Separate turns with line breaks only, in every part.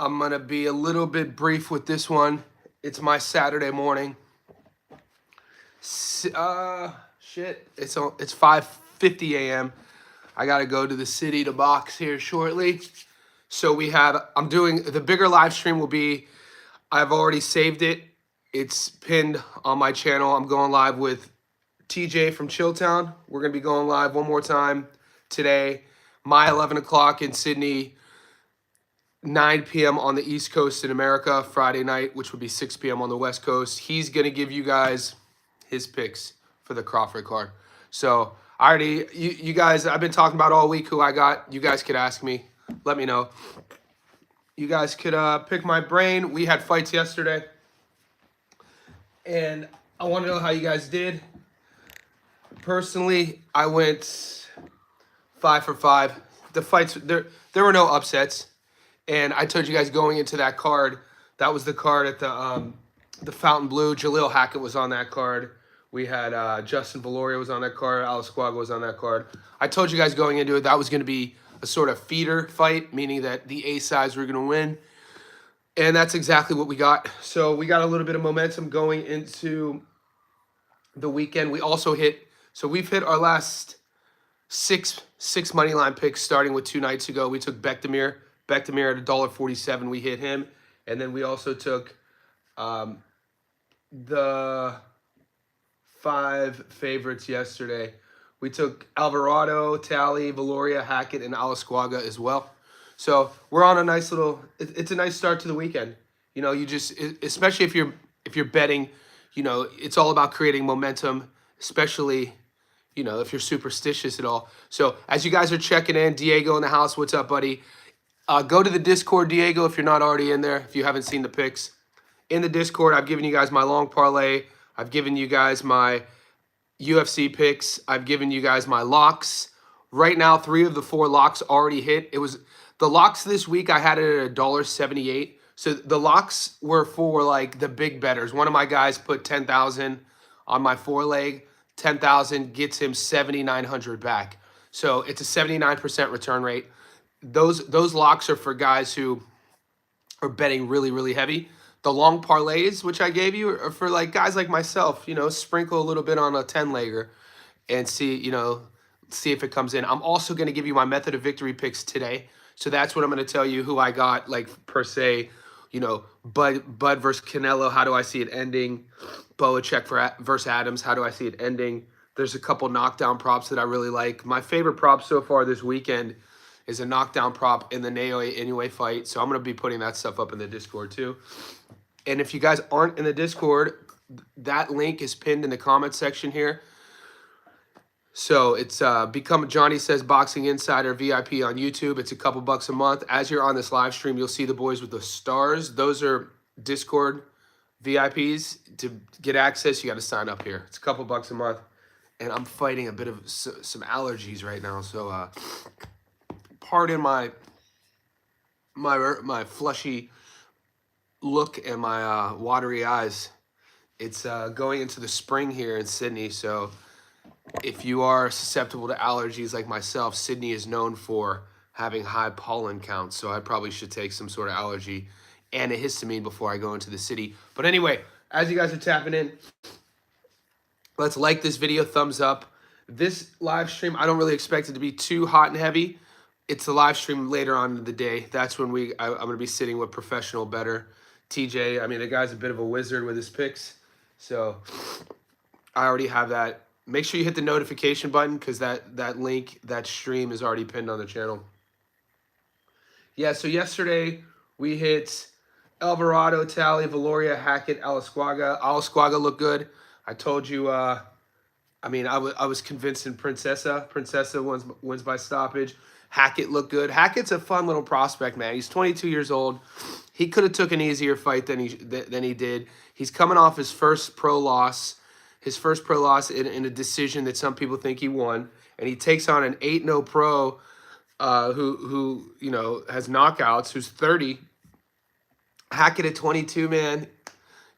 I'm going to be a little bit brief with this one. It's my Saturday morning. It's 5:50 a.m. I got to go to the city to box here shortly. So I'm doing, the bigger live stream will be, I've already saved it. It's pinned on my channel. I'm going live with TJ from ChillTown. We're going to be going live one more time today. My 11 o'clock in Sydney, 9 p.m. on the East Coast in America, Friday night, which would be 6 p.m. on the West Coast. He's going to give you guys his picks for the Crawford card. So you guys, I've been talking about all week who I got. You guys could ask me. Let me know. You guys could pick my brain. We had fights yesterday, and I want to know how you guys did. Personally, I went 5 for 5. The fights, there were no upsets. And I told you guys going into that card, that was the card at the Fountain Blue. Jaleel Hackett was on that card. We had Justin Valoria was on that card. Alasquaga was on that card. I told you guys going into it that was going to be a sort of feeder fight, meaning that the A-sides were going to win. And that's exactly what we got. So we got a little bit of momentum going into the weekend. We also we've hit our last six money line picks starting with 2 nights ago. We took Bekdamir at $1.47. We hit him. And then we also took the 5 favorites yesterday. We took Alvarado, Talley, Valoria, Hackett, and Alasquaga as well. So we're on a nice little, it's a nice start to the weekend. You know, you just, especially if you're betting, you know, it's all about creating momentum, especially, you know, if you're superstitious at all. So as you guys are checking in, Diego in the house, what's up, buddy? Go to the Discord, Diego, if you're not already in there, if you haven't seen the picks. In the Discord, I've given you guys my long parlay. I've given you guys my UFC picks. I've given you guys my locks. Right now, 3 of the 4 locks already hit. It was the locks this week, I had it at $1.78. So the locks were for like the big bettors. One of my guys put 10,000 on my 4-leg. 10,000 gets him 7,900 back. So it's a 79% return rate. Those locks are for guys who are betting really, really heavy. The long parlays, which I gave you, are for like guys like myself, you know, sprinkle a little bit on a 10-legger and see if it comes in. I'm also going to give you my method of victory picks today. So that's what I'm going to tell you who I got, like, per se, you know, Bud versus Canelo. How do I see it ending? Boacek versus Adams. How do I see it ending? There's a couple knockdown props that I really like. My favorite prop so far this weekend is a knockdown prop in the Naoya Inoue fight. So I'm going to be putting that stuff up in the Discord too. And if you guys aren't in the Discord, that link is pinned in the comment section here. So it's become Johnny Says Boxing Insider VIP on YouTube. It's a couple bucks a month. As you're on this live stream, you'll see the boys with the stars. Those are Discord VIPs. To get access, you got to sign up here. It's a couple bucks a month. And I'm fighting a bit of some allergies right now. So pardon my flushy look and my watery eyes. It's going into the spring here in Sydney, so if you are susceptible to allergies like myself, Sydney is known for having high pollen counts, so I probably should take some sort of allergy antihistamine before I go into the city. But anyway, as you guys are tapping in, let's like this video, thumbs up. This live stream, I don't really expect it to be too hot and heavy. It's the live stream later on in the day. That's when I'm going to be sitting with professional bettor TJ. I mean, the guy's a bit of a wizard with his picks, so I already have that. Make sure you hit the notification button because that link, that stream is already pinned on the channel. Yeah, so yesterday we hit Alvarado, Talley, Valoria, Hackett, Alasquaga. Alasquaga looked good. I told you, I was convinced in Princessa. Princessa wins by stoppage. Hackett looked good. Hackett's a fun little prospect, man. He's 22 years old. He could have took an easier fight than he did. He's coming off his first pro loss. His first pro loss in a decision that some people think he won, and he takes on an 8-0 pro who you know has knockouts, who's 30. Hackett at 22, man.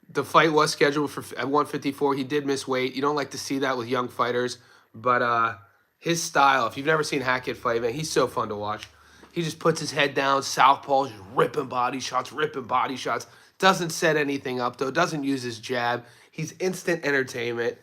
The fight was scheduled at 154. He did miss weight. You don't like to see that with young fighters, but his style, if you've never seen Hackett fight, man, he's so fun to watch. He just puts his head down, southpaw, just ripping body shots, ripping body shots. Doesn't set anything up though. Doesn't use his jab. He's instant entertainment.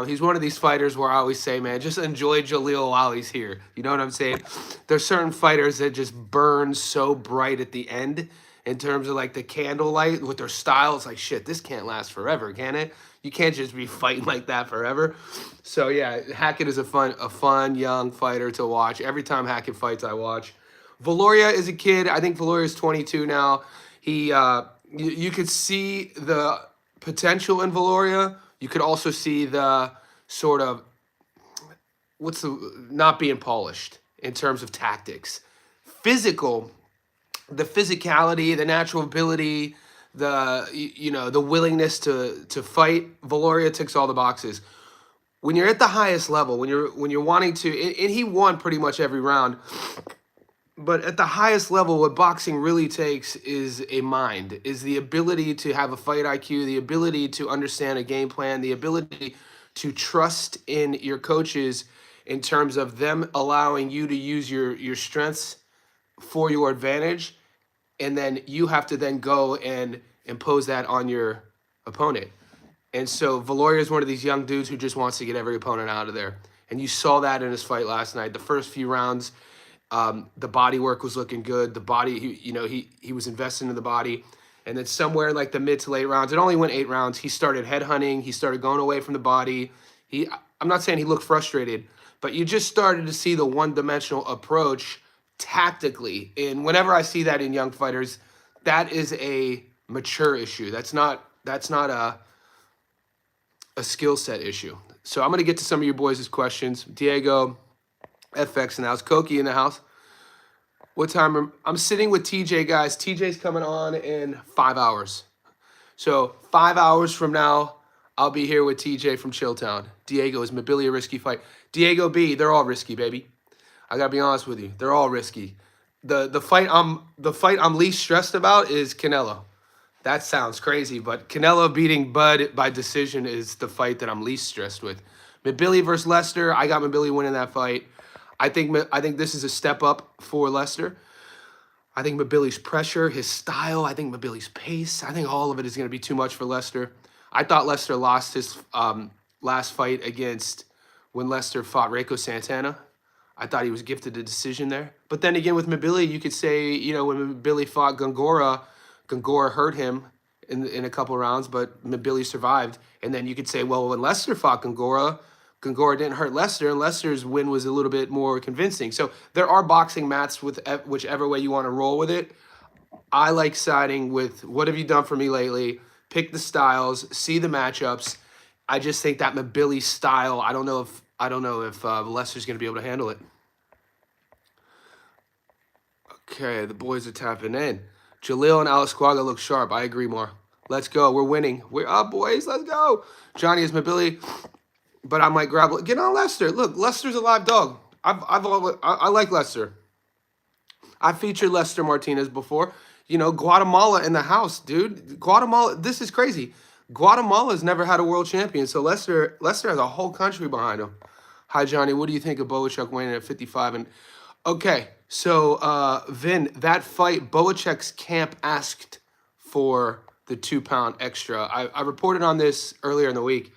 He's one of these fighters where I always say, man, just enjoy Jaleel while he's here. You know what I'm saying? There's certain fighters that just burn so bright at the end in terms of like the candlelight with their style. It's like, shit, this can't last forever, can it? You can't just be fighting like that forever. So yeah, Hackett is a fun young fighter to watch. Every time Hackett fights, I watch. Valoria is a kid. I think Valoria is 22 now. You could see the potential in Valoria. You could also see the sort of not being polished in terms of tactics, the physicality, the natural ability, the willingness to fight. Valoria ticks all the boxes. When you're at the highest level, when you're wanting to, and he won pretty much every round. But at the highest level, what boxing really takes is a mind, is the ability to have a fight IQ, the ability to understand a game plan, the ability to trust in your coaches in terms of them allowing you to use your strengths for your advantage. And then you have to then go and impose that on your opponent. And so Valoria is one of these young dudes who just wants to get every opponent out of there. And you saw that in his fight last night. The first few rounds, the body work was looking good. The body, he was investing in the body. And then somewhere in like the mid to late rounds, it only went 8 rounds, he started headhunting. He started going away from the body. I'm not saying he looked frustrated, but you just started to see the one-dimensional approach tactically. And whenever I see that in young fighters, that is a mature issue. That's not a skill set issue. So I'm going to get to some of your boys' questions. Diego, FX in the house. Koki in the house. What time? I'm sitting with TJ, guys. TJ's coming on in 5 hours. So 5 hours from now, I'll be here with TJ from ChillTown. Diego, is Mobili a risky fight? Diego B, they're all risky, baby. I gotta be honest with you. They're all risky. The fight I'm least stressed about is Canelo. That sounds crazy, but Canelo beating Bud by decision is the fight that I'm least stressed with. Mobili versus Lester, I got Mobili winning that fight. I think this is a step up for Lester. I think Mobili's pressure, his style, I think Mobili's pace, I think all of it is going to be too much for Lester. I thought Lester lost his last fight against when Lester fought Reiko Santana. I thought he was gifted a decision there. But then again, with Mobili, you could say, when Mobili fought Gongora hurt him in a couple rounds, but Mobili survived. And then you could say, well, when Lester fought Gongora didn't hurt Lester, and Lester's win was a little bit more convincing. So there are boxing mats with whichever way you want to roll with it. I like siding with what have you done for me lately? Pick the styles, see the matchups. I just think that Mobili style, I don't know if Lester's going to be able to handle it. Okay, the boys are tapping in. Jaleel and Alasquaga look sharp. I agree more. Let's go. We're winning. We're up, boys. Let's go. Johnny is Mobili. But I might grab. Get on Lester. Look, Lester's a live dog. I like Lester. I featured Lester Martinez before. Guatemala in the house, dude. Guatemala. This is crazy. Guatemala's never had a world champion, so Lester has a whole country behind him. Hi, Johnny. What do you think of Boachuk winning at 55? And okay, so Vin, that fight, Boachuk's camp asked for the 2-pound extra. I reported on this earlier in the week.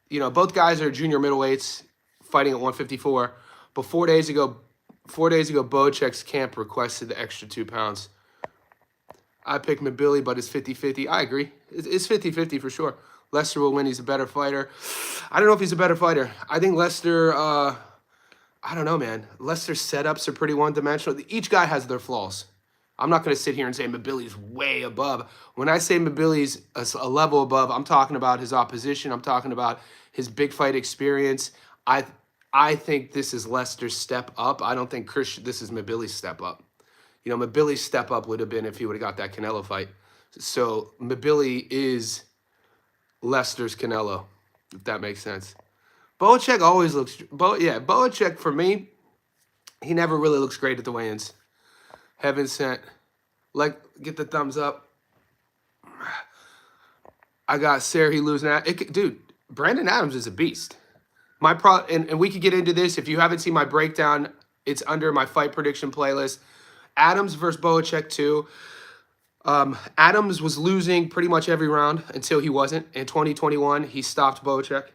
Both guys are junior middleweights fighting at 154. But 4 days ago, Boachuk's camp requested the extra 2 pounds. I picked Mobili, but it's 50-50. I agree. It's 50-50 for sure. Lester will win. He's a better fighter. I don't know if he's a better fighter. I think Lester, I don't know, man. Lester's setups are pretty one-dimensional. Each guy has their flaws. I'm not going to sit here and say Mobili's way above. When I say Mobili's a level above, I'm talking about his opposition. I'm talking about his big fight experience. I think this is Lester's step up. I don't think this is Mobili's step up. Mobili's step up would have been if he would have got that Canelo fight. So Mobili is Lester's Canelo, if that makes sense. Boachuk always looks... Boachuk, for me, he never really looks great at the weigh-ins. Heaven sent. Get the thumbs up. I got Sarah, he losing out. Dude, Brandon Adams is a beast. And we could get into this. If you haven't seen my breakdown, it's under my fight prediction playlist. Adams versus Boacek too. Adams was losing pretty much every round until he wasn't. In 2021, he stopped Boacek.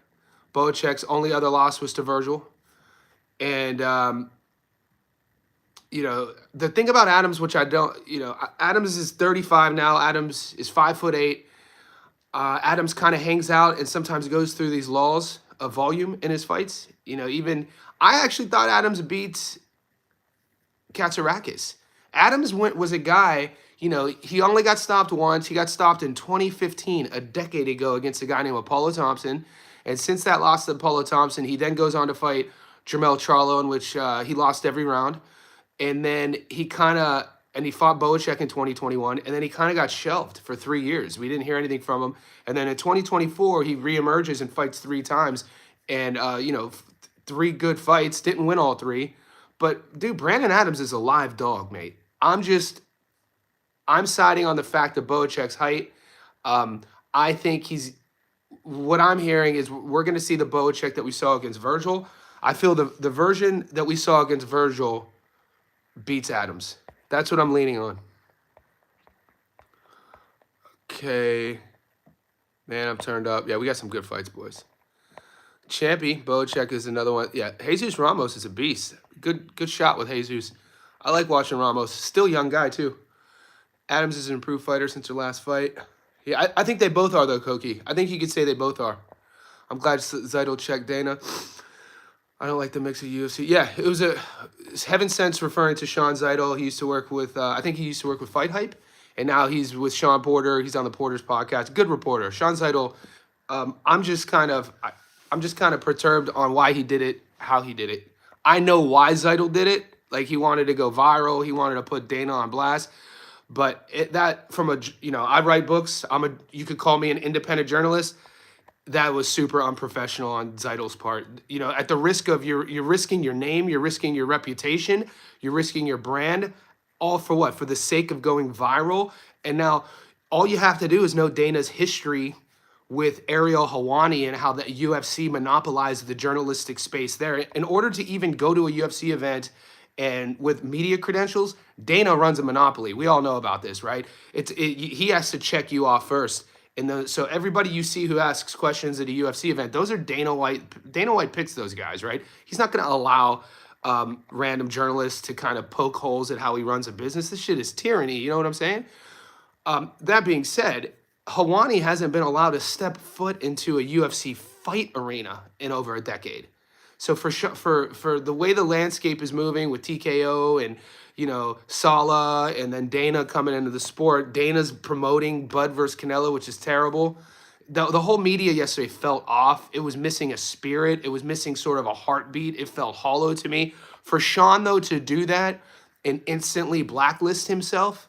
Boacek's only other loss was to Virgil. And, the thing about Adams, which I don't, Adams is 35 now. Adams is 5'8". Adams kind of hangs out and sometimes goes through these lulls of volume in his fights. Even I actually thought Adams beat Katsarakis. Adams was a guy, he only got stopped once. He got stopped in 2015, a decade ago, against a guy named Apollo Thompson. And since that loss to Apollo Thompson, he then goes on to fight Jermell Charlo, in which he lost every round. And then he fought Boacek in 2021, and then he kind of got shelved for 3 years. We didn't hear anything from him. And then in 2024, he reemerges and fights 3 times. And, 3 good fights, didn't win all 3. But, dude, Brandon Adams is a live dog, mate. I'm siding on the fact of Boacek's height. I think what I'm hearing is we're going to see the Boacek that we saw against Virgil. I feel the version that we saw against Virgil beats Adams. That's what I'm leaning on. Okay. Man, I'm turned up. Yeah, we got some good fights, boys. Champy, Boacek is another one. Yeah, Jesus Ramos is a beast. Good shot with Jesus. I like watching Ramos. Still young guy, too. Adams is an improved fighter since her last fight. Yeah, I think they both are, though, Koki. I think you could say they both are. I'm glad Zeidel checked Dana. I don't like the mix of UFC. Yeah, it was Heaven Sense referring to Sean Zeidel. He used to work with, I think he used to work with Fight Hype. And now he's with Sean Porter. He's on the Porter's podcast. Good reporter. Sean Zeidel, I'm just kind of perturbed on why he did it, how he did it. I know why Zeidel did it. Like, he wanted to go viral. He wanted to put Dana on blast. But I write books. You could call me an independent journalist. That was super unprofessional on Zeidel's part. At the risk of you're risking your name, you're risking your reputation, you're risking your brand, all for what? For the sake of going viral. And now all you have to do is know Dana's history with Ariel Helwani and how the UFC monopolized the journalistic space there. In order to even go to a UFC event and with media credentials, Dana runs a monopoly. We all know about this, right? He has to check you off first. So everybody you see who asks questions at a UFC event, those are Dana White. Dana White picks those guys, right? He's not going to allow random journalists to kind of poke holes at how he runs a business. This shit is tyranny. You know what I'm saying? That being said, Helwani hasn't been allowed to step foot into a UFC fight arena in over a decade. So for the way the landscape is moving with TKO and Sala and then Dana coming into the sport, Dana's promoting Bud versus Canelo, which is terrible. The whole media yesterday felt off. It was missing a spirit. It was missing sort of a heartbeat. It felt hollow to me. For Sean, though, to do that and instantly blacklist himself,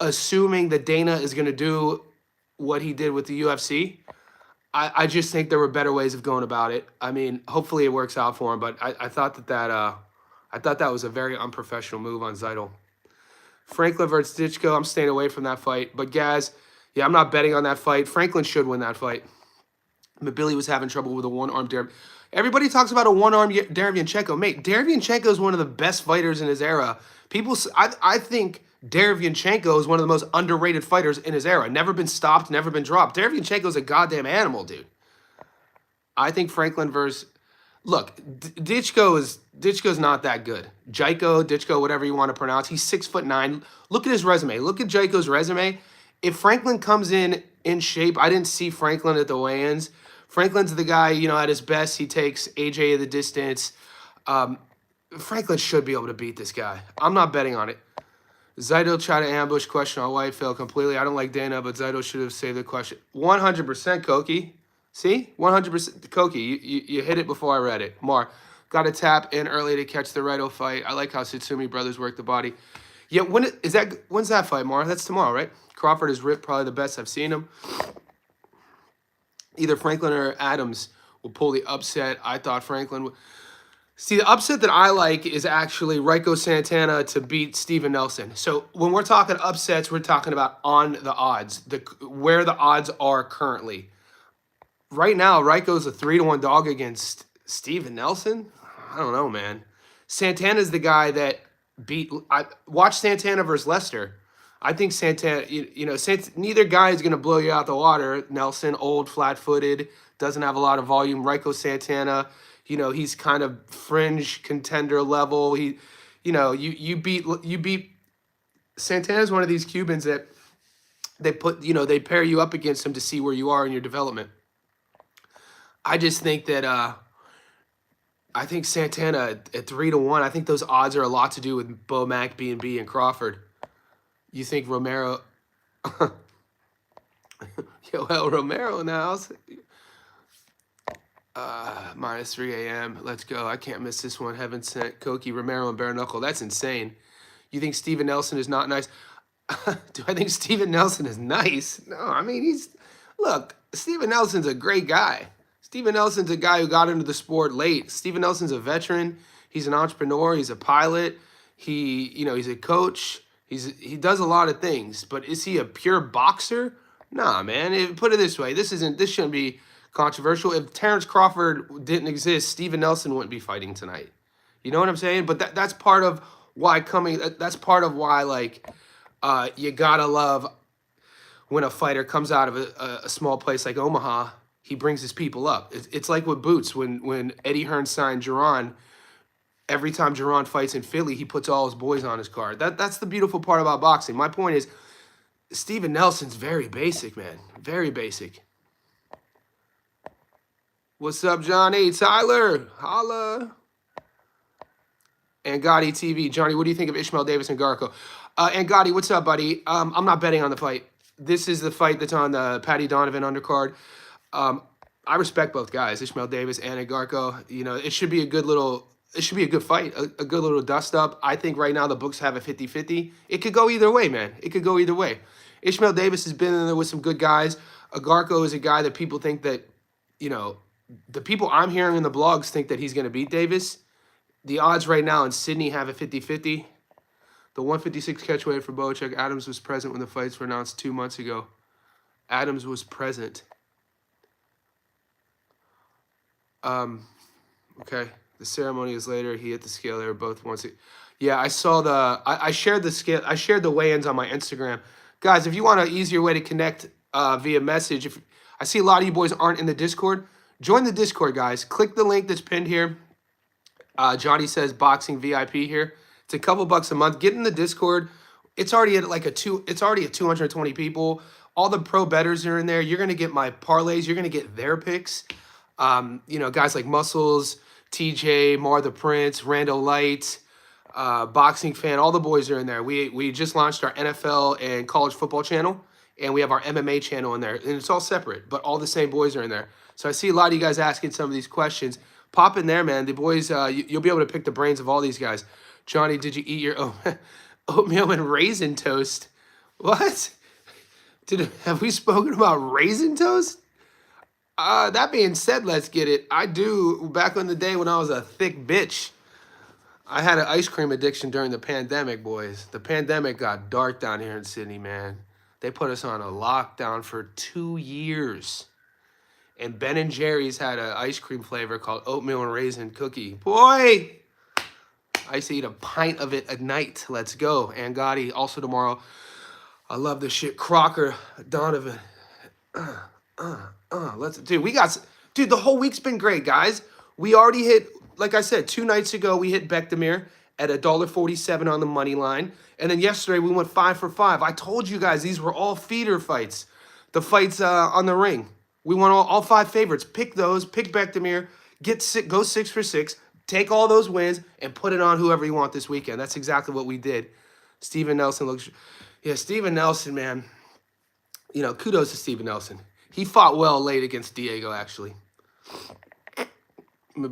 assuming that Dana is going to do what he did with the UFC, I just think there were better ways of going about it. I mean, hopefully it works out for him, but I thought that was a very unprofessional move on Zeidel. Franklin versus Ditchko, I'm staying away from that fight. But Gaz, yeah, I'm not betting on that fight. Franklin should win that fight. But Billy was having trouble with a one-arm Derevyanchenko. Everybody talks about a one-arm Derevyanchenko. Mate, Derevyanchenko is one of the best fighters in his era. I think Derevyanchenko is one of the most underrated fighters in his era. Never been stopped, never been dropped. Derevyanchenko is a goddamn animal, dude. I think Franklin versus... Look, Ditchko's not that good. Ditchko, whatever you want to pronounce. He's 6'9". Look at his resume. Look at Jaiko's resume. If Franklin comes in shape, I didn't see Franklin at the weigh-ins. Franklin's the guy, at his best, he takes AJ the distance. Franklin should be able to beat this guy. I'm not betting on it. Zeidel tried to ambush question on White, failed completely. I don't like Dana, but Zeidel should have saved the question. 100% Koki. See? 100% Koki. You hit it before I read it. Mar, got to tap in early to catch the Righto fight. I like how Tsutsumi brothers work the body. Yeah, when's that fight, Mar? That's tomorrow, right? Crawford is ripped, probably the best I've seen him. Either Franklin or Adams will pull the upset. I thought Franklin would. See, the upset that I like is actually Raiko Santana to beat Steven Nelson. So when we're talking upsets, we're talking about on the odds, where the odds are currently. Right now, Raiko's a 3-1 dog against Steven Nelson. I don't know, man. Santana's the guy that watch Santana versus Lester. I think Santana, neither guy is going to blow you out the water. Nelson, old, flat-footed, doesn't have a lot of volume. Rico Santana, he's kind of fringe contender level. You beat Santana's one of these Cubans that they pair you up against him to see where you are in your development. I just think that I think Santana at 3-1. I think those odds are a lot to do with Bo Mack, B&B, and Crawford. You think Romero? Yoel Romero now. Minus 3 a.m. Let's go. I can't miss this one. Heaven sent Koki, Romero, and Bare Knuckle. That's insane. You think Steven Nelson is not nice? Do I think Steven Nelson is nice? No, I mean, look, Steven Nelson's a great guy. Steven Nelson's a guy who got into the sport late. Steven Nelson's a veteran. He's an entrepreneur. He's a pilot. He's a coach. He does a lot of things. But is he a pure boxer? Nah, man. Put it this way. This shouldn't be controversial. If Terrence Crawford didn't exist, Steven Nelson wouldn't be fighting tonight. You know what I'm saying? But that's part of why that's part of why, like, you gotta love when a fighter comes out of a small place like Omaha. He brings his people up. It's like with Boots. When Eddie Hearn signed Jerron, every time Jerron fights in Philly, he puts all his boys on his card. That's the beautiful part about boxing. My point is, Steven Nelson's very basic, man. Very basic. What's up, Johnny? Tyler, holla. And Gotti TV. Johnny, what do you think of Ishmael Davis and Garko? And Gotti, what's up, buddy? I'm not betting on the fight. This is the fight that's on the Patty Donovan undercard. I respect both guys, Ishmael Davis and Garko. It should be a good fight, a good little dust up. I think right now the books have a 50-50. It could go either way, man. It could go either way. Ishmael Davis has been in there with some good guys. Garko is a guy that people think that, the people I'm hearing in the blogs think that he's going to beat Davis. The odds right now in Sydney have a 50-50. The 156 catchweight for Bochek. Adams was present when the fights were announced 2 months ago. Adams was present. Okay. The ceremony is later. He hit the scale. They were both once. Yeah, I saw I shared the scale. I shared the weigh-ins on my Instagram. Guys, if you want an easier way to connect via message, if I see a lot of you boys aren't in the Discord, join the Discord, guys. Click the link that's pinned here. Johnny says boxing VIP here. It's a couple bucks a month. Get in the Discord. It's already at it's already at 220 people. All the pro bettors are in there. You're gonna get my parlays. You're gonna get their picks. Guys like Muscles, TJ, Mar the Prince, Randall Light, Boxing Fan. All the boys are in there. We just launched our NFL and college football channel, and we have our MMA channel in there, and it's all separate, but all the same boys are in there. So I see a lot of you guys asking some of these questions. Pop in there, man. The boys, you'll be able to pick the brains of all these guys. Johnny, did you eat your oatmeal and raisin toast? What? Have we spoken about raisin toast? That being said, let's get it. I do. Back in the day when I was a thick bitch, I had an ice cream addiction during the pandemic, boys. The pandemic got dark down here in Sydney, man. They put us on a lockdown for 2 years. And Ben & Jerry's had an ice cream flavor called oatmeal and raisin cookie. Boy, I used to eat a pint of it a night. Let's go. And Gotti, also tomorrow. I love this shit. Crocker, Donovan. Dude, the whole week's been great, guys. We already hit, like I said, 2 nights ago, we hit Bekdamir at $1.47 on the money line. And then yesterday, we went 5 for 5. I told you guys, these were all feeder fights. The fights on the ring. We won all 5 favorites. Pick those. Pick Bekdamir. Go 6 for 6. Take all those wins and put it on whoever you want this weekend. That's exactly what we did. Steven Nelson looks... Yeah, Steven Nelson, man. Kudos to Steven Nelson. He fought well late against Diego, actually.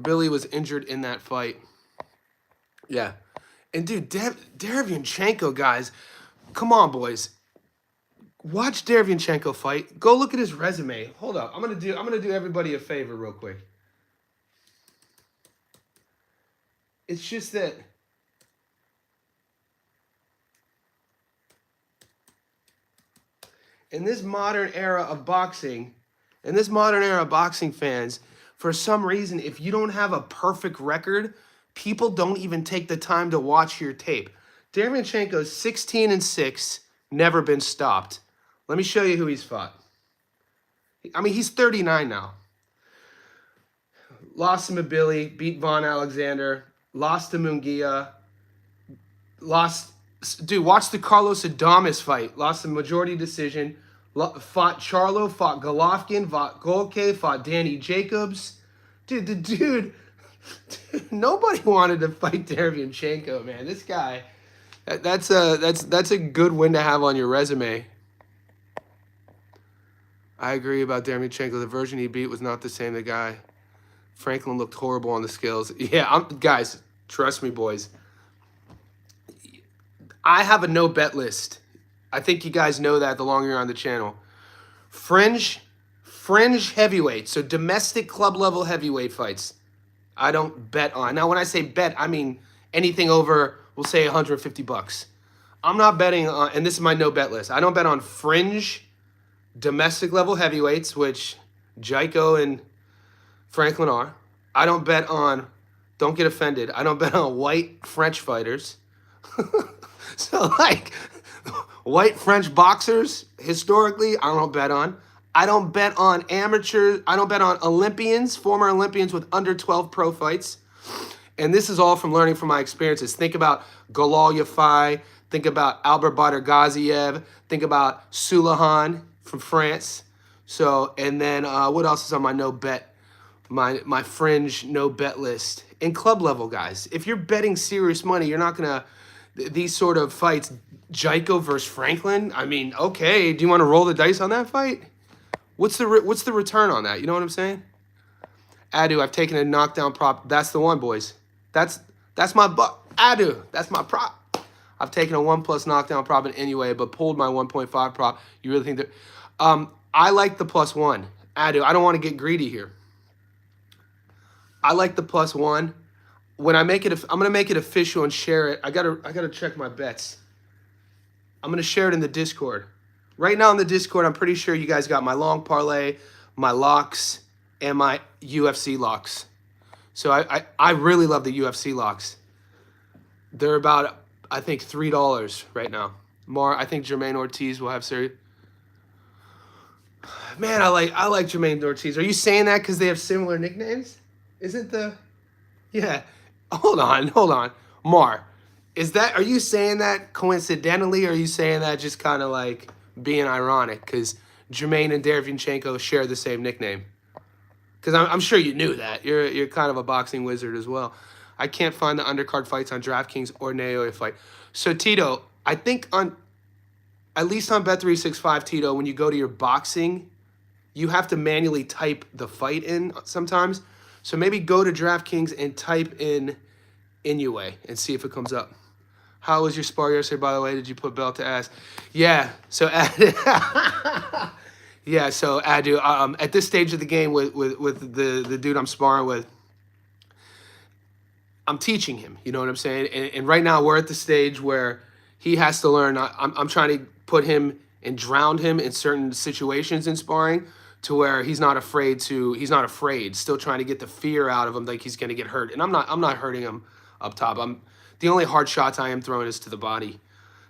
Billy was injured in that fight. Yeah. And, dude, Derevyanchenko, guys. Come on, boys. Watch Derevyanchenko fight. Go look at his resume. Hold up. I'm gonna do everybody a favor real quick. It's just that in this modern era of boxing fans, for some reason, if you don't have a perfect record, People don't even take the time to watch your tape. Derevyanchenko's 16-6, never been stopped. Let me show you who he's fought. I mean, he's 39 now. Lost to Mabili, beat Von Alexander, lost to Munguia, lost... Dude, watch the Carlos Adames fight. Lost the majority decision. Fought Charlo, fought Golovkin, fought Golke, fought Danny Jacobs. Dude, nobody wanted to fight Derevyanchenko, man. This guy, that's a good win to have on your resume. I agree about Derevyanchenko. The version he beat was not the same. The guy, Franklin, looked horrible on the scales. Yeah, guys, trust me, boys. I have a no bet list. I think you guys know that the longer you're on the channel. Fringe heavyweight, so domestic club level heavyweight fights, I don't bet on. Now, when I say bet, I mean anything over, we'll say $150. I'm not betting on, and this is my no bet list. I don't bet on fringe domestic level heavyweights, which Jaiko and Franklin are. I don't bet on, don't get offended, I don't bet on white French fighters. So, like, white French boxers, historically, I don't bet on. I don't bet on amateurs. I don't bet on Olympians, former Olympians with under 12 pro fights. And this is all from learning from my experiences. Think about Galal Yafai. Think about Albert Badr Gaziev. Think about Sulahan from France. So, and then what else is on my no bet? My fringe no bet list. In club level, guys, if you're betting serious money, you're not going to... These sort of fights, Jaiko versus Franklin, I mean, okay, do you want to roll the dice on that fight? What's the return on that? You know what I'm saying? Adu, I've taken a knockdown prop. That's the one, boys. That's my Adu, that's my prop. I've taken a 1+ knockdown prop in anyway, but pulled my 1.5 prop. You really think that? I like the +1. Adu, I don't want to get greedy here. I like the +1. When I make it, I'm gonna make it official and share it. I gotta check my bets. I'm gonna share it in the Discord. Right now in the Discord, I'm pretty sure you guys got my long parlay, my locks, and my UFC locks. So I really love the UFC locks. They're about, I think, $3 right now. More, I think Jermaine Ortiz will have serious. Man, I like Jermaine Ortiz. Are you saying that because they have similar nicknames? Isn't the... Yeah. Hold on. Mar, are you saying that coincidentally, or are you saying that just kind of like being ironic? Because Jermaine and Derevyanchenko share the same nickname. Because I'm sure you knew that. You're kind of a boxing wizard as well. I can't find the undercard fights on DraftKings or Naoya fight. So, Tito, I think at least on Bet365, Tito, when you go to your boxing, you have to manually type the fight in sometimes. So maybe go to DraftKings and type in Inoue and see if it comes up. How was your spar yesterday, by the way? Did you put belt to ass? Yeah. So Adu, at this stage of the game with the dude I'm sparring with, I'm teaching him. You know what I'm saying? And right now we're at the stage where he has to learn. I'm trying to put him and drown him in certain situations in sparring, to where he's not afraid, still trying to get the fear out of him, like he's going to get hurt. And I'm not hurting him up top. The only hard shots I am throwing is to the body.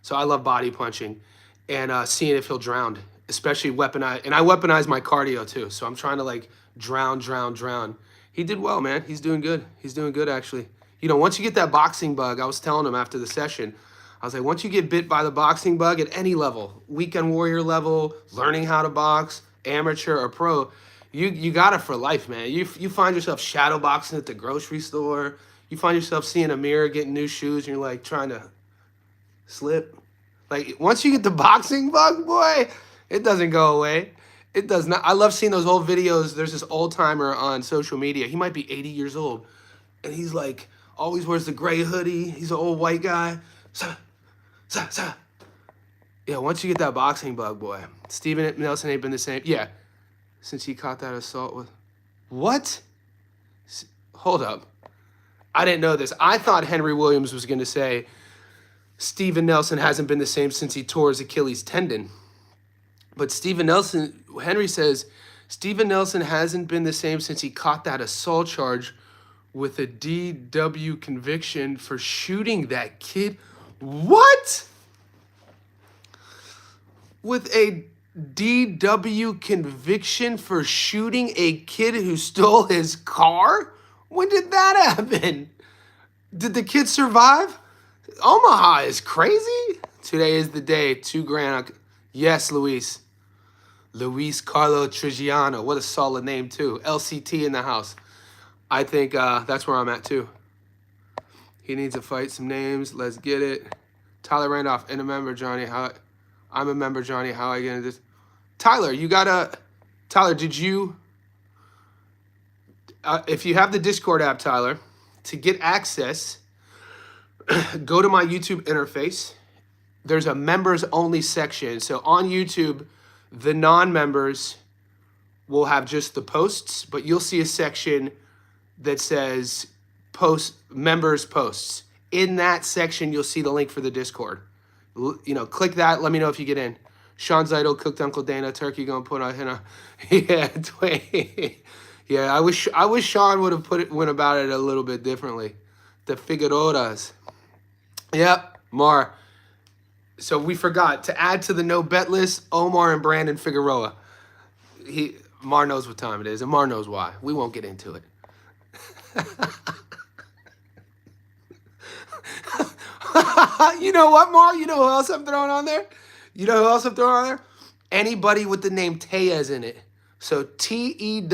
So I love body punching and seeing if he'll drown, especially weaponize. And I weaponize my cardio too. So I'm trying to like drown. He did well, man. He's doing good. He's doing good, actually. You know, once you get that boxing bug, I was telling him after the session, I was like, once you get bit by the boxing bug at any level, weekend warrior level, learning how to box, amateur or pro, you got it for life, man. You find yourself shadow boxing at the grocery store. You find yourself seeing a mirror, getting new shoes, and you're like trying to slip. Like once you get the boxing bug, boy, it doesn't go away. It does not. I love seeing those old videos. There's this old timer on social media. He might be 80 years old, and he's like always wears the gray hoodie. He's an old white guy. Yeah, once you get that boxing bug, boy. Steven Nelson ain't been the same. Yeah, since he caught that assault with... What? Hold up. I didn't know this. I thought Henry Williams was going to say Steven Nelson hasn't been the same since he tore his Achilles tendon. But Henry says Steven Nelson hasn't been the same since he caught that assault charge with a DW conviction for shooting that kid. What? With a DW conviction for shooting a kid who stole his car? When did that happen? Did the kid survive? Omaha is crazy. Today is the day. $2,000. Yes, Luis. Luis Carlo Trigiano. What a solid name, too. LCT in the house. I think that's where I'm at, too. He needs to fight some names. Let's get it. Tyler Randolph. And a member, Johnny. I'm a member, Johnny. How I get into this? Tyler, you got to... Tyler, did you... if you have the Discord app, Tyler, to get access, go to my YouTube interface. There's a members-only section. So on YouTube, the non-members will have just the posts, but you'll see a section that says members posts. In that section, you'll see the link for the Discord. Click that. Let me know if you get in. Sean Zeidel cooked Uncle Dana turkey. Gonna put on him. Yeah, yeah. I wish Sean would have went about it a little bit differently. The Figueroas. Yep, Mar. So we forgot to add to the no bet list Omar and Brandon Figueroa. Mar knows what time it is, and Mar knows why. We won't get into it. You know what, Mar? You know who else I'm throwing on there? Anybody with the name Tellez in it. So Tellez.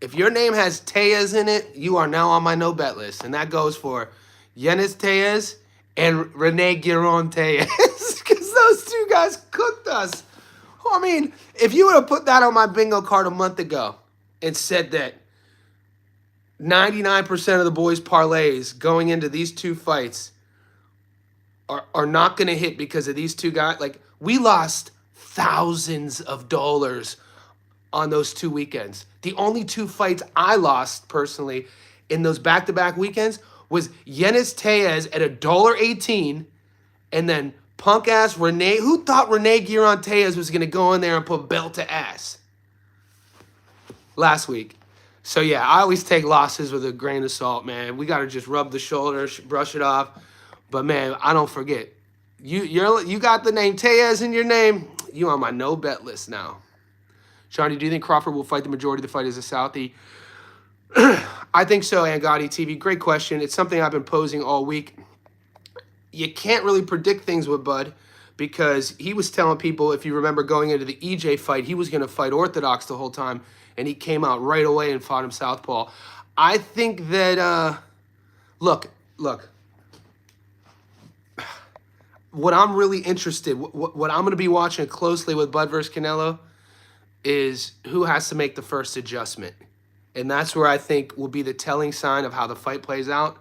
If your name has Tellez in it, you are now on my no bet list. And that goes for Yenis Tellez and Rene Giron Tellez. Because those two guys cooked us. I mean, if you would have put that on my bingo card a month ago and said that 99% of the boys' parlays going into these two fights are not going to hit because of these two guys. Like, we lost thousands of dollars on those 2 weekends. The only 2 fights I lost personally in those back-to-back weekends was Yenis Tellez at $1.18 and then punk-ass Rene. Who thought Rene Giron Tellez was going to go in there and put belt to ass last week? So, yeah, I always take losses with a grain of salt, man. We got to just rub the shoulders, brush it off. But, man, I don't forget. You got the name Tellez in your name. You on my no-bet list now. Johnny, do you think Crawford will fight the majority of the fight as a Southie? I think so, Angotti TV. Great question. It's something I've been posing all week. You can't really predict things with Bud because he was telling people, if you remember going into the EJ fight, he was going to fight Orthodox the whole time, and he came out right away and fought him Southpaw. I think that, look, what I'm really interested, what I'm going to be watching closely with Bud versus Canelo is who has to make the first adjustment. And that's where I think will be the telling sign of how the fight plays out.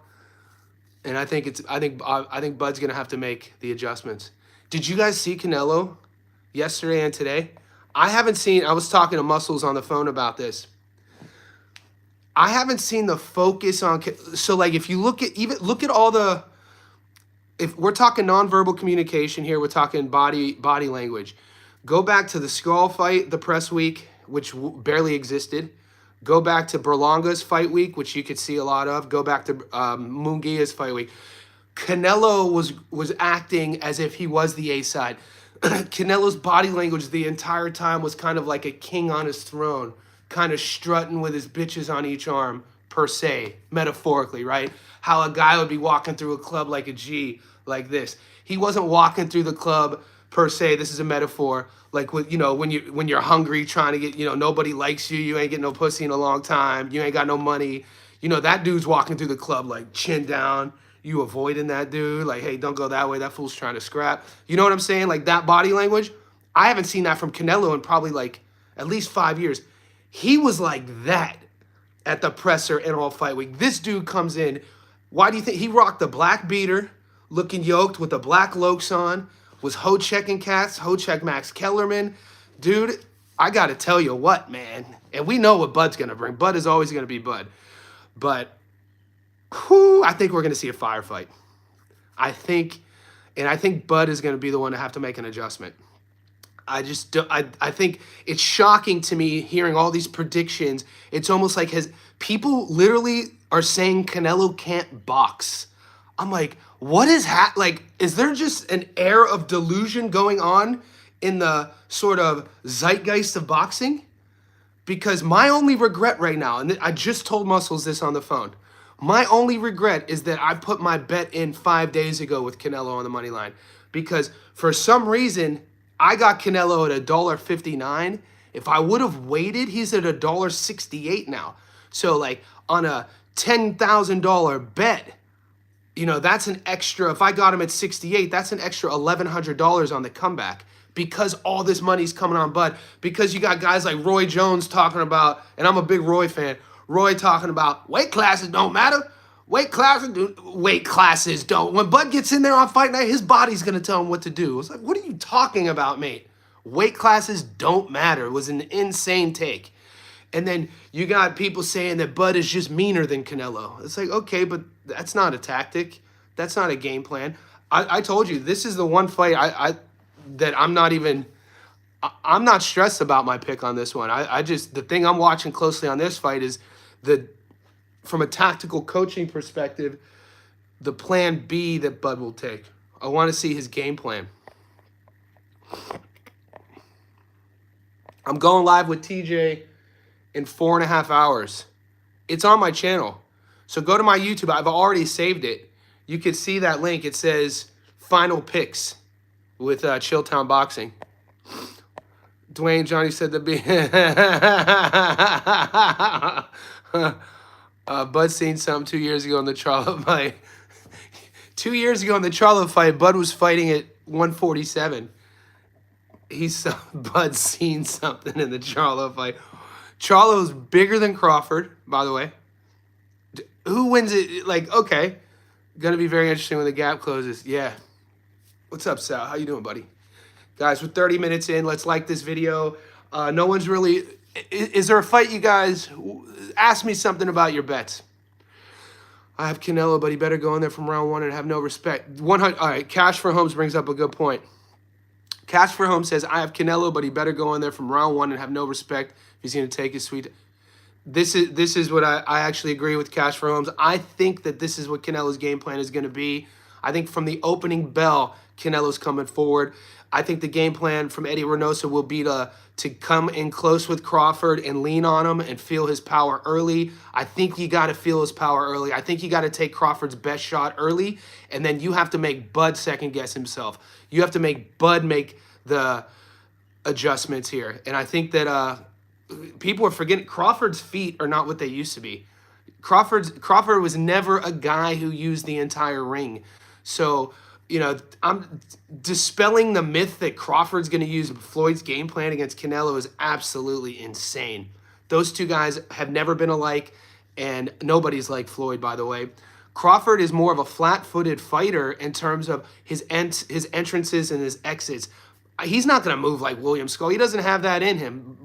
And I think Bud's going to have to make the adjustments. Did you guys see Canelo yesterday and today? I was talking to Muscles on the phone about this. I haven't seen the focus on, so like if you look at all the, if we're talking nonverbal communication here, we're talking body language. Go back to the Skull fight, the press week, which barely existed. Go back to Berlanga's fight week, which you could see a lot of. Go back to Munguia's fight week. Canelo was acting as if he was the A-side. Canelo's body language the entire time was kind of like a king on his throne, kind of strutting with his bitches on each arm, per se, metaphorically, right? How a guy would be walking through a club like a G, like this. He wasn't walking through the club per se. This is a metaphor. Like when you're hungry, trying to get, nobody likes you. You ain't getting no pussy in a long time. You ain't got no money. That dude's walking through the club like chin down. You avoiding that dude. Like, hey, don't go that way. That fool's trying to scrap. You know what I'm saying? Like that body language. I haven't seen that from Canelo in probably like at least 5 years. He was like that at the presser and all fight week. This dude comes in. Why do you think he rocked the black beater, looking yoked with the black lokes on, was ho-checking cats, ho-check Max Kellerman. Dude, I got to tell you what, man. And we know what Bud's going to bring. Bud is always going to be Bud. But I think we're going to see a firefight. I think Bud is going to be the one to have to make an adjustment. I just do, I think it's shocking to me hearing all these predictions. It's almost like has people literally are saying Canelo can't box. I'm like, what is like? Is there just an air of delusion going on in the sort of zeitgeist of boxing? Because my only regret right now, and I just told Muscles this on the phone, my only regret is that I put my bet in 5 days ago with Canelo on the money line. Because for some reason, I got Canelo at $1.59. If I would have waited, he's at $1.68 now. So like on a $10,000 bet, you know, that's an extra, if I got him at 68, that's an extra $1,100 on the comeback because all this money's coming on Bud. Because you got guys like Roy Jones talking about, and I'm a big Roy fan, Roy talking about weight classes don't matter. Weight classes don't. When Bud gets in there on fight night, his body's going to tell him what to do. It's like, what are you talking about, mate? Weight classes don't matter. It was an insane take. And then you got people saying that Bud is just meaner than Canelo. It's like, okay, but that's not a tactic. That's not a game plan. I told you, this is the one fight that I'm not stressed about my pick on this one. I just, the thing I'm watching closely on this fight is from a tactical coaching perspective, the plan B that Bud will take. I want to see his game plan. I'm going live with TJ in 4.5 hours. It's on my channel. So go to my YouTube. I've already saved it. You can see that link. It says Final Picks with ChillTown Boxing. Dwayne Johnny said to be Bud seen something 2 years ago in the Charlo fight. 2 years ago in the Charlo fight, Bud was fighting at 147. Bud seen something in the Charlo fight. Charlo's bigger than Crawford, by the way. Who wins it? Like, okay. Gonna be very interesting when the gap closes. Yeah. What's up, Sal? How you doing, buddy? Guys, we're 30 minutes in. Let's like this video. No one's really... Is there a fight, you guys? Ask me something about your bets. I have Canelo, but he better go in there from round one and have no respect. 100. All right, Cash for Holmes brings up a good point. Cash for Holmes says, I have Canelo, but he better go in there from round one and have no respect if he's going to take his sweet... This is what I actually agree with Cash for Holmes. I think that this is what Canelo's game plan is going to be. I think from the opening bell, Canelo's coming forward. I think the game plan from Eddie Reynoso will be to come in close with Crawford and lean on him and feel his power early. I think you got to feel his power early. I think you got to take Crawford's best shot early, and then you have to make Bud second guess himself. You have to make Bud make the adjustments here. And I think that people are forgetting Crawford's feet are not what they used to be. Crawford was never a guy who used the entire ring. So, you know, I'm dispelling the myth that Crawford's going to use Floyd's game plan against Canelo is absolutely insane. Those two guys have never been alike, and nobody's like Floyd, by the way. Crawford is more of a flat-footed fighter in terms of his entrances and his exits. He's not going to move like William Skull. He doesn't have that in him.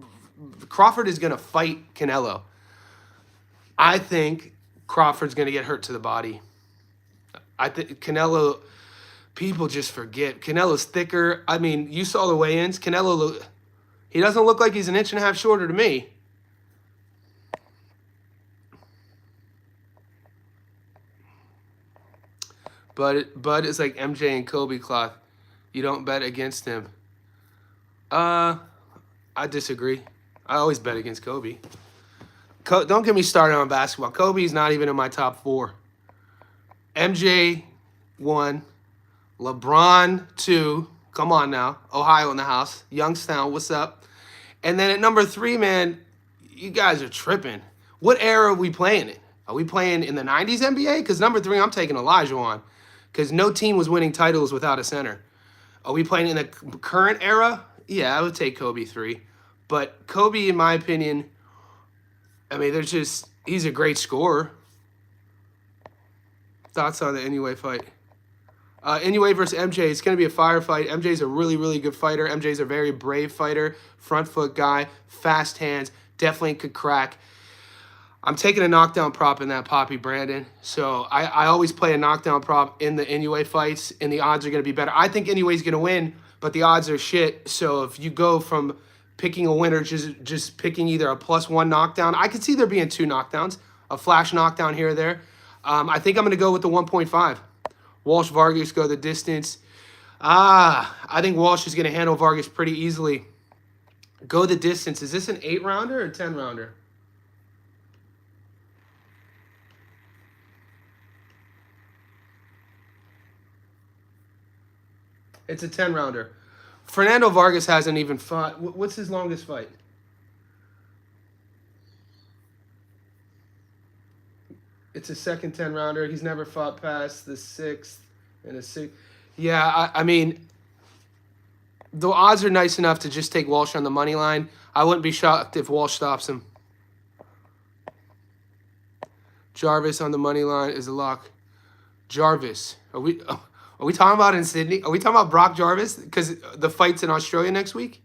Crawford is going to fight Canelo. I think Crawford's going to get hurt to the body. I think Canelo, people just forget. Canelo's thicker. I mean, you saw the weigh-ins. Canelo, he doesn't look like he's an inch and a half shorter to me. Bud is like MJ and Kobe cloth. You don't bet against him. I disagree. I always bet against Kobe. Don't get me started on basketball. Kobe's not even in my top 4. MJ 1, LeBron 2. Come on now. Ohio in the house. Youngstown, what's up? And then at number 3, man, you guys are tripping. What era are we playing in? Are we playing in the 90s NBA? Because number 3, I'm taking Elijah on. Because no team was winning titles without a center. Are we playing in the current era? Yeah, I would take Kobe 3. But Kobe, in my opinion, I mean, he's a great scorer. Thoughts on the Inoue fight? Inoue versus MJ, it's going to be a firefight. MJ's a really, really good fighter. MJ's a very brave fighter, front foot guy, fast hands, definitely could crack. I'm taking a knockdown prop in that Poppy Brandon. So I always play a knockdown prop in the Inoue fights, and the odds are going to be better. I think Inoue's going to win, but the odds are shit. So if you go from picking a winner, just picking either a +1 knockdown, I could see there being 2 knockdowns, a flash knockdown here or there. I think I'm going to go with the 1.5. Walsh Vargas go the distance. I think Walsh is going to handle Vargas pretty easily. Go the distance. Is this an 8-rounder or a 10-rounder? It's a 10-rounder. Fernando Vargas hasn't even fought. What's his longest fight? It's a second 10-rounder. He's never fought past the 6th and a 6th. Yeah, I mean, the odds are nice enough to just take Walsh on the money line. I wouldn't be shocked if Walsh stops him. Jarvis on the money line is a lock. Jarvis. Are we talking about in Sydney? Are we talking about Brock Jarvis? Because the fight's in Australia next week?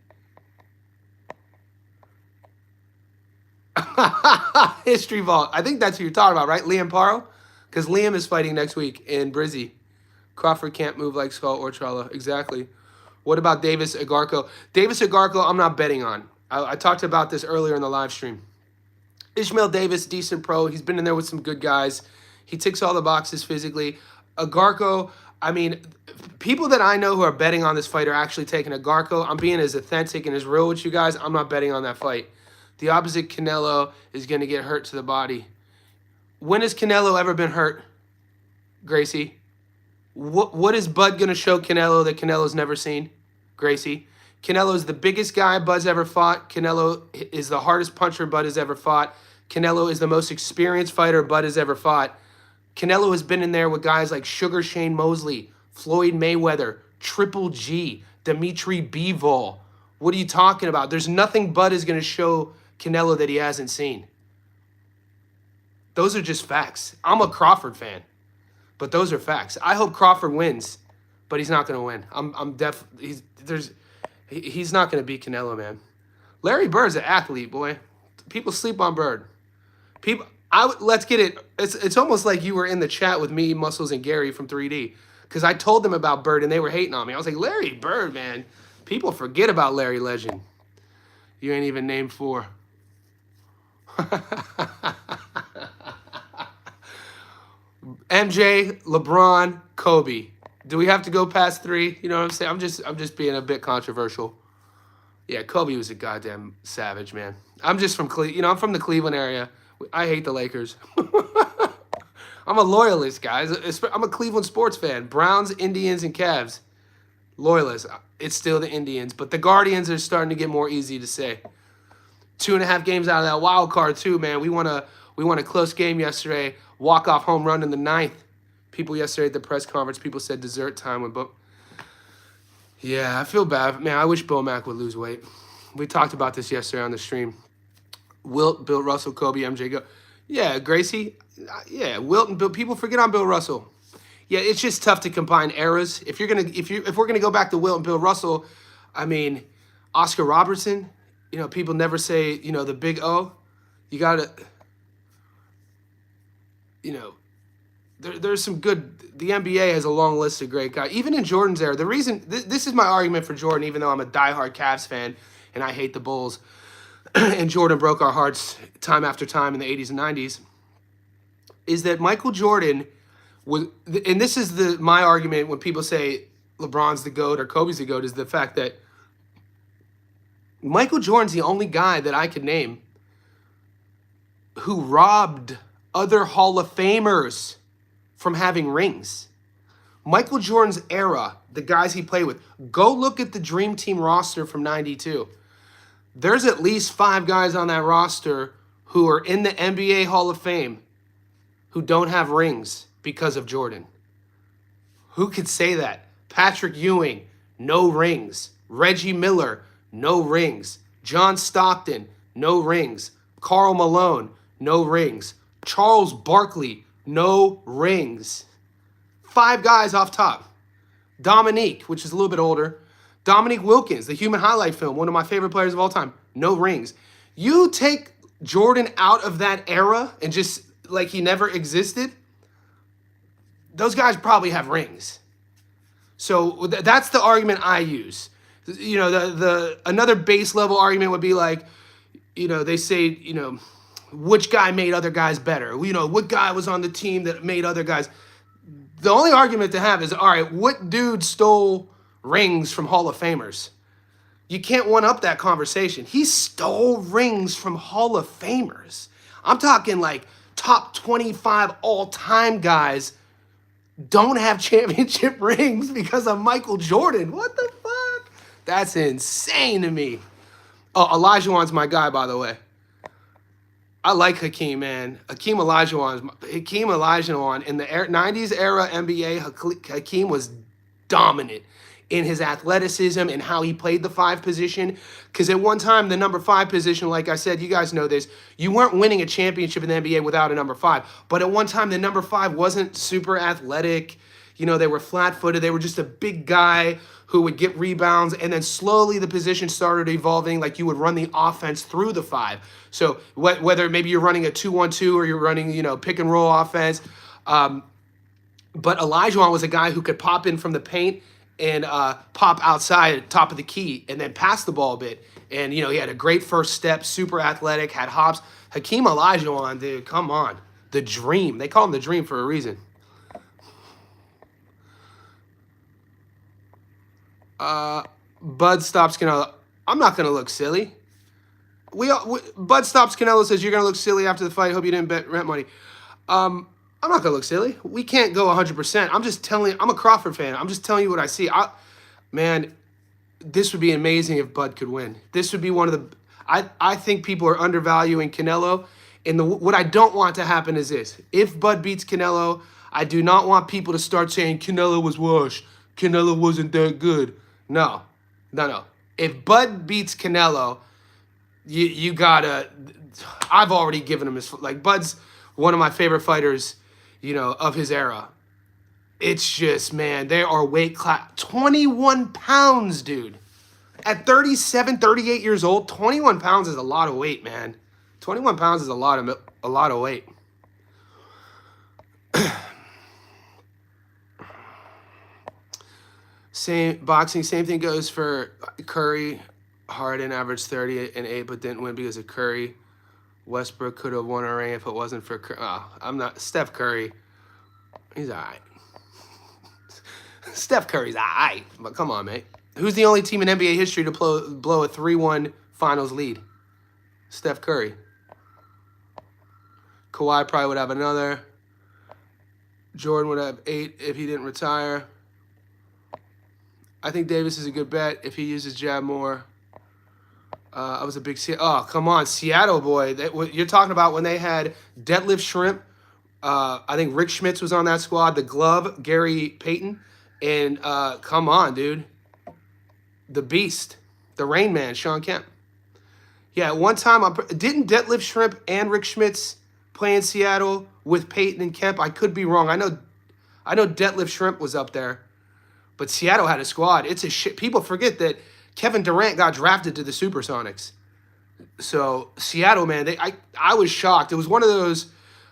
History Vault. I think that's who you're talking about, right? Liam Paro? Because Liam is fighting next week in Brizzy. Crawford can't move like Skull or Trella. Exactly. What about Davis Agarco? Davis Agarco, I'm not betting on. I talked about this earlier in the live stream. Ishmael Davis, decent pro. He's been in there with some good guys. He ticks all the boxes physically. Agarco, I mean, people that I know who are betting on this fight are actually taking Agarco. I'm being as authentic and as real with you guys. I'm not betting on that fight. The opposite Canelo is going to get hurt to the body. When has Canelo ever been hurt, Gracie? What is Bud going to show Canelo that Canelo's never seen, Gracie? Canelo is the biggest guy Bud's ever fought. Canelo is the hardest puncher Bud has ever fought. Canelo is the most experienced fighter Bud has ever fought. Canelo has been in there with guys like Sugar Shane Mosley, Floyd Mayweather, Triple G, Dimitri Bivol. What are you talking about? There's nothing Bud is going to show Canelo that he hasn't seen. Those are just facts. I'm a Crawford fan, but those are facts. I hope Crawford wins, but he's not going to win. He's not going to beat Canelo, man. Larry Bird's an athlete, boy. People sleep on Bird. Let's get it. It's almost like you were in the chat with me, Muscles, and Gary from 3D, because I told them about Bird and they were hating on me. I was like, Larry Bird, man. People forget about Larry Legend. You ain't even named 4. MJ, LeBron, Kobe. Do we have to go past 3? You know what I'm saying? I'm just being a bit controversial. Yeah, Kobe was a goddamn savage, man. I'm just from I'm from the Cleveland area. I hate the Lakers. I'm a loyalist, guys. I'm a Cleveland sports fan. Browns, Indians, and Cavs. Loyalist. It's still the Indians, but the Guardians are starting to get more easy to say. 2.5 games out of that wild card too, man. We won a close game yesterday. Walk-off home run in the 9th. People yesterday at the press conference, people said dessert time with Bo. Yeah, I feel bad. Man, I wish Bomac would lose weight. We talked about this yesterday on the stream. Wilt, Bill Russell, Kobe, MJ, go. Yeah, Gracie. Yeah, Wilt and Bill. People forget on Bill Russell. Yeah, it's just tough to combine eras. If we're gonna go back to Wilt and Bill Russell, I mean, Oscar Robertson. You know, people never say, the big O. You gotta, there's some good. The NBA has a long list of great guys. Even in Jordan's era, the reason this is my argument for Jordan, even though I'm a diehard Cavs fan and I hate the Bulls, and Jordan broke our hearts time after time in the 80s and 90s, is that Michael Jordan was, and this is my argument when people say LeBron's the GOAT or Kobe's the GOAT, is the fact that Michael Jordan's the only guy that I could name who robbed other Hall of Famers from having rings. Michael Jordan's era, the guys he played with, go look at the Dream Team roster from 92. There's at least 5 guys on that roster who are in the NBA Hall of Fame who don't have rings because of Jordan. Who could say that? Patrick Ewing, no rings. Reggie Miller, no rings. John Stockton, no rings. Karl Malone, no rings. Charles Barkley, no rings. 5 guys off top. Dominique, which is a little bit older. Dominique Wilkins, the Human Highlight Film, one of my favorite players of all time. No rings. You take Jordan out of that era and just like he never existed, those guys probably have rings. So that's the argument I use. You know, the another base level argument would be like, you know, they say, you know, which guy made other guys better? You know, what guy was on the team that made other guys? The only argument to have is, all right, what dude stole rings from Hall of Famers? You can't one up that conversation. He stole rings from Hall of Famers. I'm talking like top 25 all-time guys don't have championship rings because of Michael Jordan. What the fuck? That's insane to me. Oh, Olajuwon's my guy, by the way. I like Hakeem, man. Hakeem Olajuwon in the 90s era NBA, Hakeem was dominant in his athleticism and how he played the 5 position. Because at one time, the number 5 position, like I said, you guys know this, you weren't winning a championship in the NBA without a number 5. But at one time, the number 5 wasn't super athletic. You know, they were flat-footed. They were just a big guy who would get rebounds, and then slowly the position started evolving, like you would run the offense through the 5. So whether maybe you're running a 2-1-2 or you're running, you know, pick and roll offense. But Olajuwon was a guy who could pop in from the paint and pop outside top of the key and then pass the ball a bit. And, you know, he had a great first step, super athletic, had hops. Hakeem Olajuwon, dude, come on. The dream. They call him the dream for a reason. Bud stops Canelo. I'm not going to look silly. Bud stops Canelo says, you're going to look silly after the fight. Hope you didn't bet rent money. I'm not going to look silly. We can't go 100%. I'm just telling you, I'm a Crawford fan. I'm just telling you what I see. Man, this would be amazing if Bud could win. This would be one of the, I think people are undervaluing Canelo. And what I don't want to happen is this. If Bud beats Canelo, I do not want people to start saying Canelo was washed. Canelo wasn't that good. No. If Bud beats Canelo, you gotta, I've already given him his, like, Bud's one of my favorite fighters, you know, of his era. It's just, man, they are weight class, 21 pounds, dude. At 37, 38 years old, 21 pounds is a lot of weight, man. 21 pounds is a lot of weight. Same thing goes for Curry. Harden averaged 30 and 8, but didn't win because of Curry. Westbrook could have won a ring if it wasn't for Curry. Oh, Steph Curry. He's all right. Steph Curry's all right, but come on, mate. Who's the only team in NBA history to blow a 3-1 finals lead? Steph Curry. Kawhi probably would have another. Jordan would have 8 if he didn't retire. I think Davis is a good bet if he uses jab more. I was a big oh, come on, Seattle boy. You're talking about when they had Deadlift Shrimp. I think Rick Schmitz was on that squad. The Glove, Gary Payton, and come on, dude, the Beast, the Rain Man, Sean Kemp. Yeah, at one time, didn't Deadlift Shrimp and Rick Schmitz play in Seattle with Payton and Kemp? I could be wrong. I know Deadlift Shrimp was up there, but Seattle had a squad. It's a shit. People forget that Kevin Durant got drafted to the Supersonics. So Seattle, man, I was shocked. It was one of those,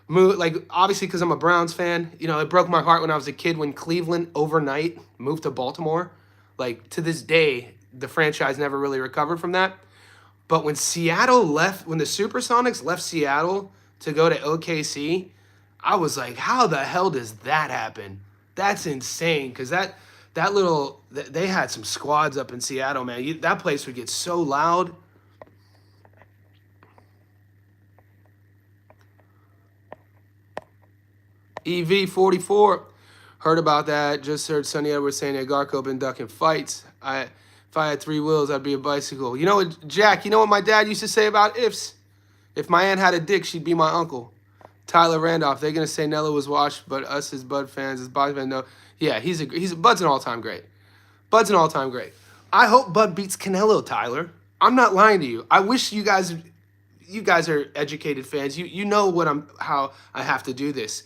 like, obviously because I'm a Browns fan, you know, it broke my heart when I was a kid when Cleveland overnight moved to Baltimore. Like, to this day, the franchise never really recovered from that. But when Seattle left, when the Supersonics left Seattle to go to OKC, I was like, how the hell does that happen? That's insane, because they had some squads up in Seattle, man. That place would get so loud. EV44, heard about that. Just heard Sonny Edwards saying that Garco been ducking fights. If I had 3 wheels, I'd be a bicycle. You know what, Jack, you know what my dad used to say about ifs? If my aunt had a dick, she'd be my uncle. Tyler Randolph, they're going to say Nello was washed, but us as Bud fans, as Bud fans, no. Yeah, Bud's an all-time great. Bud's an all-time great. I hope Bud beats Canelo, Tyler. I'm not lying to you. I wish you guys are educated fans. You know how I have to do this.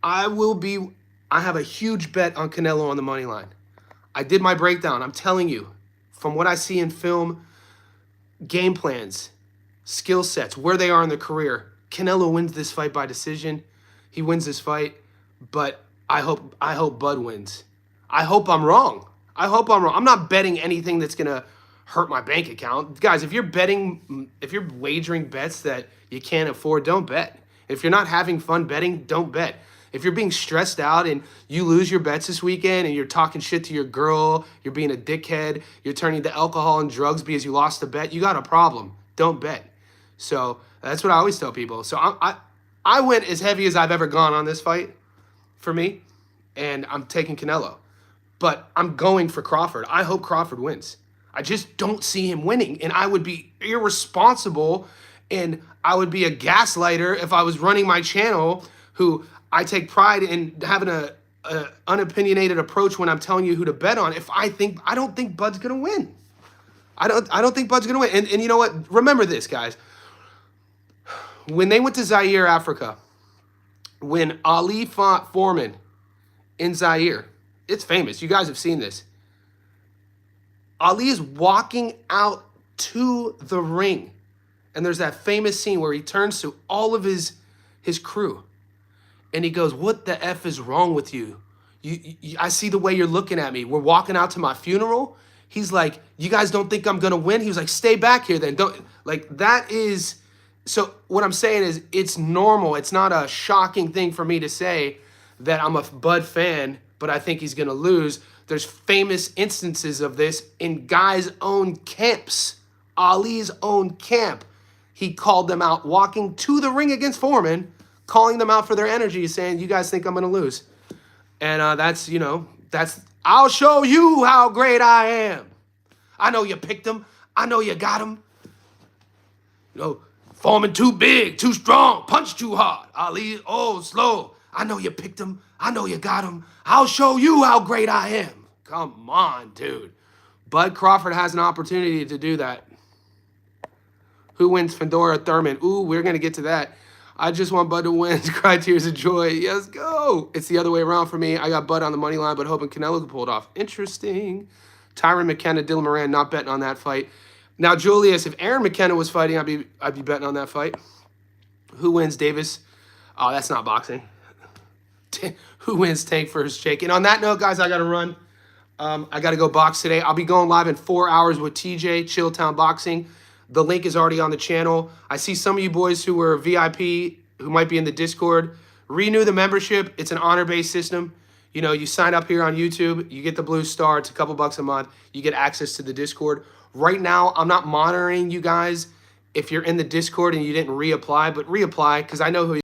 I have a huge bet on Canelo on the money line. I did my breakdown. I'm telling you, from what I see in film, game plans, skill sets, where they are in their career, Canelo wins this fight by decision. He wins this fight, but I hope Bud wins. I hope I'm wrong. I hope I'm wrong. I'm not betting anything that's going to hurt my bank account. Guys, if you're wagering bets that you can't afford, don't bet. If you're not having fun betting, don't bet. If you're being stressed out and you lose your bets this weekend and you're talking shit to your girl, you're being a dickhead, you're turning to alcohol and drugs because you lost a bet, you got a problem. Don't bet. So that's what I always tell people. So I went as heavy as I've ever gone on this fight for me, and I'm taking Canelo. But I'm going for Crawford. I hope Crawford wins. I just don't see him winning, and I would be irresponsible and I would be a gaslighter if I was running my channel, who I take pride in having a unopinionated approach when I'm telling you who to bet on. If I don't think Bud's gonna win. I don't think Bud's gonna win. And you know what? Remember this, guys. When they went to Zaire, Africa, when Ali fought Foreman in Zaire, it's famous. You guys have seen this. Ali is walking out to the ring, and there's that famous scene where he turns to all of his crew, and he goes, "What the F is wrong with you? I see the way you're looking at me. We're walking out to my funeral." He's like, "You guys don't think I'm gonna win?" He was like, "Stay back here then." Don't, like, that is, so what I'm saying is it's normal. It's not a shocking thing for me to say that I'm a Bud fan, but I think he's gonna lose. There's famous instances of this in guys' own camps. Ali's own camp. He called them out walking to the ring against Foreman, calling them out for their energy, saying, "You guys think I'm gonna lose?" And that's, "I'll show you how great I am. I know you picked him. I know you got him. Foreman too big, too strong, punch too hard. Ali, slow. I know you picked him. I know you got him. I'll show you how great I am." Come on, dude. Bud Crawford has an opportunity to do that. Who wins, Fedora Thurman? Ooh, we're going to get to that. I just want Bud to win. Cry tears of joy. Yes, go. It's the other way around for me. I got Bud on the money line, but hoping Canelo can pull it off. Interesting. Tyron McKenna, Dylan Moran, not betting on that fight. Now, Julius, if Aaron McKenna was fighting, I'd be betting on that fight. Who wins, Davis? Oh, that's not boxing. Who wins, Tank versus Jake? And on that note, guys, I got to run. I got to go box today. I'll be going live in 4 hours with TJ, ChillTown Boxing. The link is already on the channel. I see some of you boys who were VIP, who might be in the Discord. Renew the membership. It's an honor-based system. You sign up here on YouTube. You get the blue star. It's a couple bucks a month. You get access to the Discord. Right now, I'm not monitoring you guys if you're in the Discord and you didn't reapply, but reapply because I know who